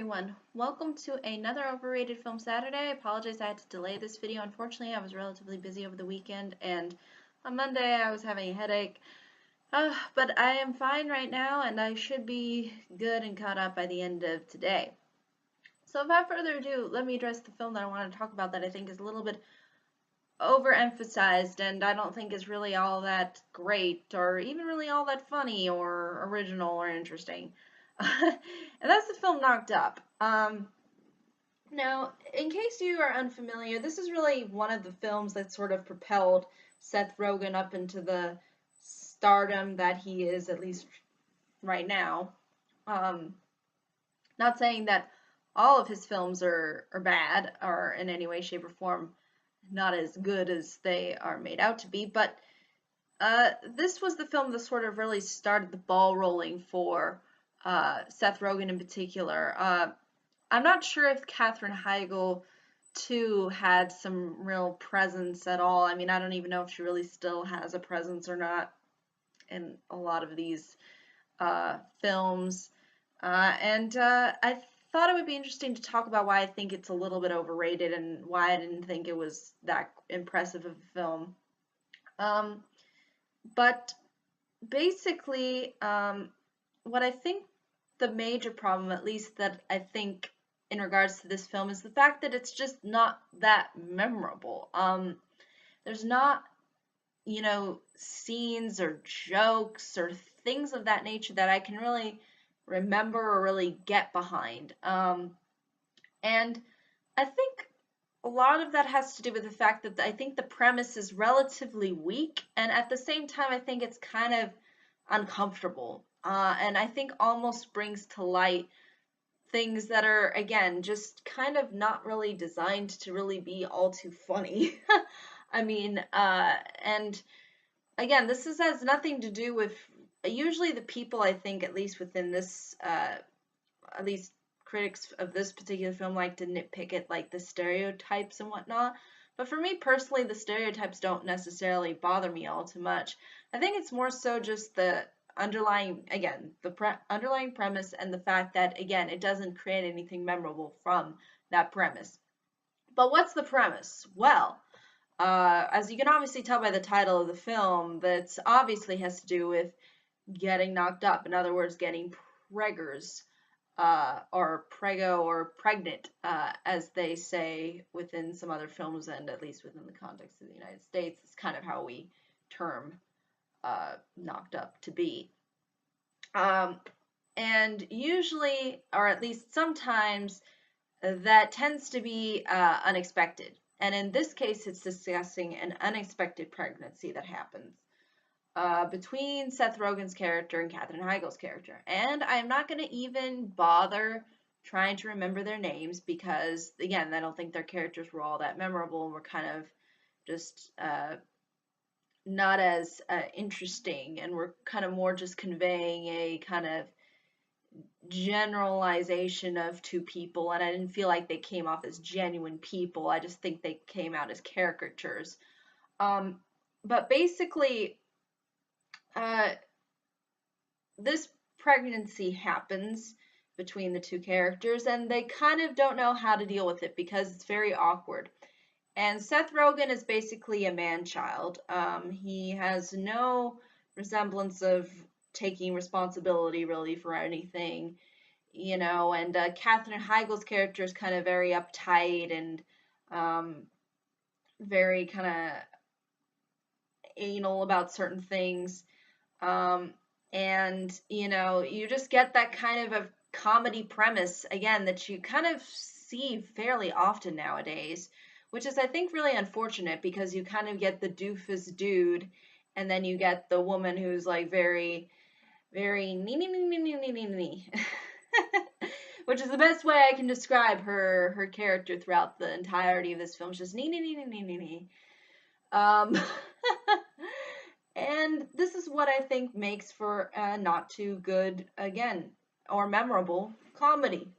everyone. Welcome to another Overrated Film Saturday. I apologize I had to delay this video. Unfortunately, I was relatively busy over the weekend, and on Monday I was having a headache. But I am fine right now, and I should be good and caught up by the end of today. So without further ado, let me address the film that I want to talk about that I think is a little bit overemphasized and I don't think is really all that great or even really all that funny or original or interesting. And that's the film Knocked Up. Now, in case you are unfamiliar, this is really one of the films that sort of propelled Seth Rogen up into the stardom that he is, at least right now. Not saying that all of his films are bad or in any way, shape, or form not as good as they are made out to be, but this was the film that sort of really started the ball rolling for Seth Rogen in particular. I'm not sure if Katherine Heigl too had some real presence at all. I mean, I don't even know if she really still has a presence or not in a lot of these films. I thought it would be interesting to talk about why I think it's a little bit overrated and why I didn't think it was that impressive of a film. But basically, what I think the major problem, at least that I think in regards to this film, is the fact that it's just not that memorable. There's not, scenes or jokes or things of that nature that I can really remember or really get behind. And I think a lot of that has to do with the fact that I think the premise is relatively weak, and at the same time, I think it's kind of uncomfortable. And I think almost brings to light things that are, again, just kind of not really designed to really be all too funny. I mean, and again, this has nothing to do with usually the people I think, at least within this, at least critics of this particular film like to nitpick at like the stereotypes and whatnot. But for me personally, the stereotypes don't necessarily bother me all too much. I think it's more so just the underlying, again, the underlying premise and the fact that, again, it doesn't create anything memorable from that premise. But what's the premise? Well, as you can obviously tell by the title of the film, that obviously has to do with getting knocked up. In other words, getting preggers, or prego or pregnant, as they say within some other films and at least within the context of the United States. It's kind of how we term knocked up to be. And usually, or at least sometimes, that tends to be unexpected. And in this case, it's discussing an unexpected pregnancy that happens between Seth Rogen's character and Katherine Heigl's character. And I'm not going to even bother trying to remember their names because, again, I don't think their characters were all that memorable and were kind of just not as interesting, and were kind of more just conveying a kind of generalization of two people, and I didn't feel like they came off as genuine people. I just think they came out as caricatures. But basically, this pregnancy happens between the two characters, and they kind of don't know how to deal with it because it's very awkward. And Seth Rogen is basically a man-child. He has no resemblance of taking responsibility really for anything, and Katherine Heigl's character is kind of very uptight and very kind of anal about certain things. And you just get that kind of a comedy premise, again, that you kind of see fairly often nowadays, which is, I think, really unfortunate because you kind of get the doofus dude, and then you get the woman who's like very, very which is the best way I can describe her character throughout the entirety of this film. She's just And this is what I think makes for a not too good, again, or memorable comedy.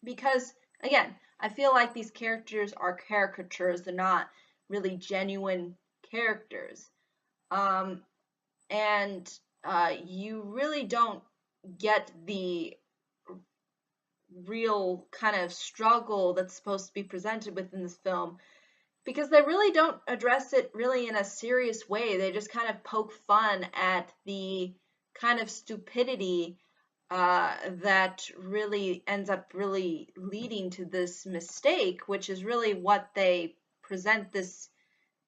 Because, again, I feel like these characters are caricatures. They're not really genuine characters. And you really don't get the real kind of struggle that's supposed to be presented within this film, because they really don't address it really in a serious way. They just kind of poke fun at the kind of stupidity that really ends up really leading to this mistake, which is really what they present this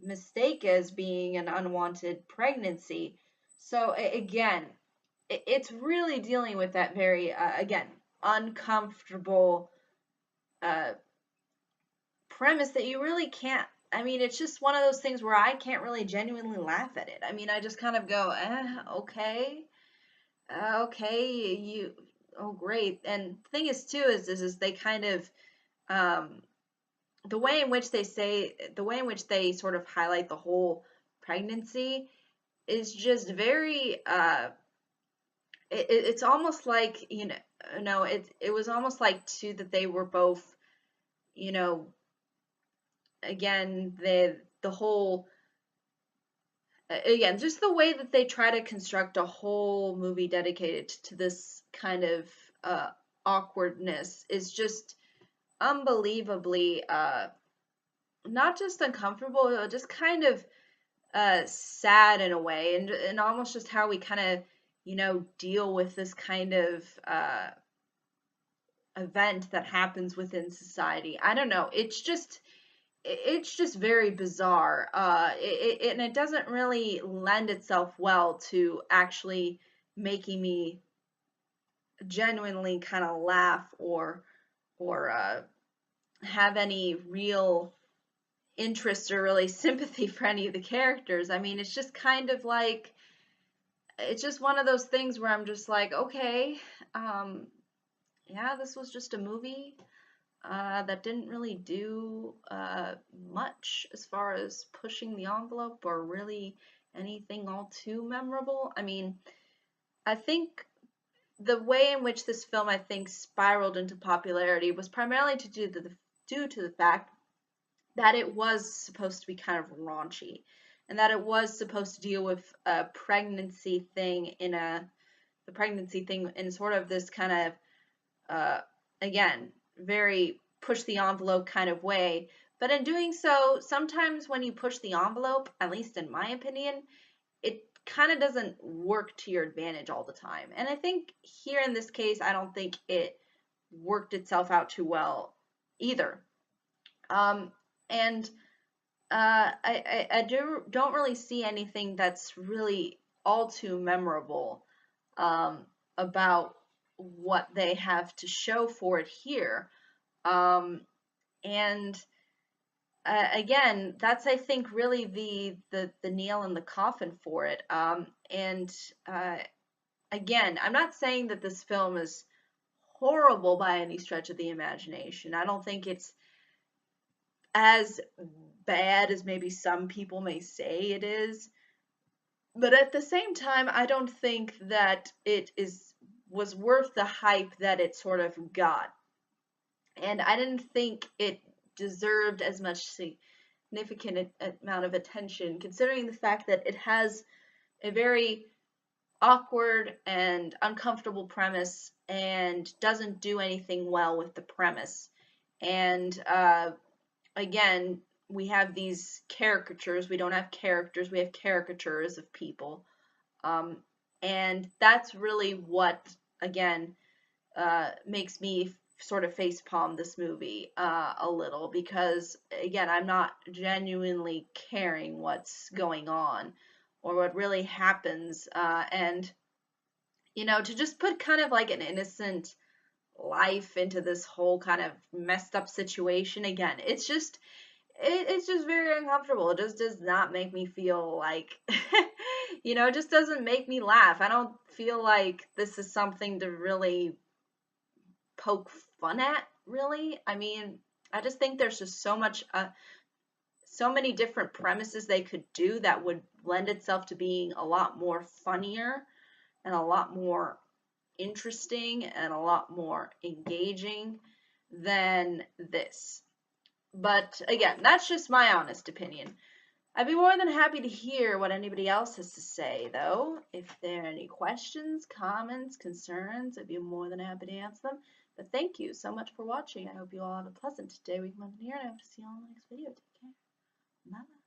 mistake as being an unwanted pregnancy. So again, it's really dealing with that very, again, uncomfortable uh, premise that you really can't. I mean, it's just one of those things where I can't really genuinely laugh at it. I mean, I just kind of go, okay, okay, oh, great. And the thing is, too, is they kind of, um, the way in which they sort of highlight the whole pregnancy is just very, it's almost like, no, it was almost like, too, that they were both, you know, again, the whole, again, just the way that they try to construct a whole movie dedicated to this kind of uh, awkwardness is just unbelievably not just uncomfortable, just kind of sad in a way, and almost just how we kind of deal with this kind of event that happens within society. I don't know. It's just very bizarre. And it doesn't really lend itself well to actually making me genuinely kind of laugh or have any real interest or really sympathy for any of the characters. I mean, it's just kind of like, it's just one of those things where I'm just like, okay, yeah, this was just a movie that didn't really do much as far as pushing the envelope or really anything all too memorable. I mean, I think the way in which this film, I think, spiraled into popularity was primarily due to the fact that it was supposed to be kind of raunchy, and that it was supposed to deal with a pregnancy thing the pregnancy thing in sort of this kind of again, very push the envelope kind of way. But in doing so, sometimes when you push the envelope, at least in my opinion, it kind of doesn't work to your advantage all the time. And I think here in this case, I don't think it worked itself out too well either. And I don't really see anything that's really all too memorable about what they have to show for it here. And again, that's, I think, really the nail in the coffin for it. And again, I'm not saying that this film is horrible by any stretch of the imagination. I don't think it's as bad as maybe some people may say it is. But at the same time, I don't think that was worth the hype that it sort of got. And I didn't think it deserved as much significant amount of attention, considering the fact that it has a very awkward and uncomfortable premise and doesn't do anything well with the premise. And again, we have these caricatures. We don't have characters, we have caricatures of people. And that's really what, again, makes me sort of facepalm this movie a little, because, again, I'm not genuinely caring what's going on or what really happens. And, to just put kind of like an innocent life into this whole kind of messed up situation, again, it's just very uncomfortable. It just does not make me feel like, it just doesn't make me laugh. I don't feel like this is something to really poke fun at, really. I mean, I just think there's just so many different premises they could do that would lend itself to being a lot more funnier and a lot more interesting and a lot more engaging than this. But again, that's just my honest opinion. I'd be more than happy to hear what anybody else has to say, though. If there are any questions, comments, concerns, I'd be more than happy to answer them. But thank you so much for watching. I hope you all have a pleasant day, week, month, and year, and I hope to see you all in the next video. Take care. Bye.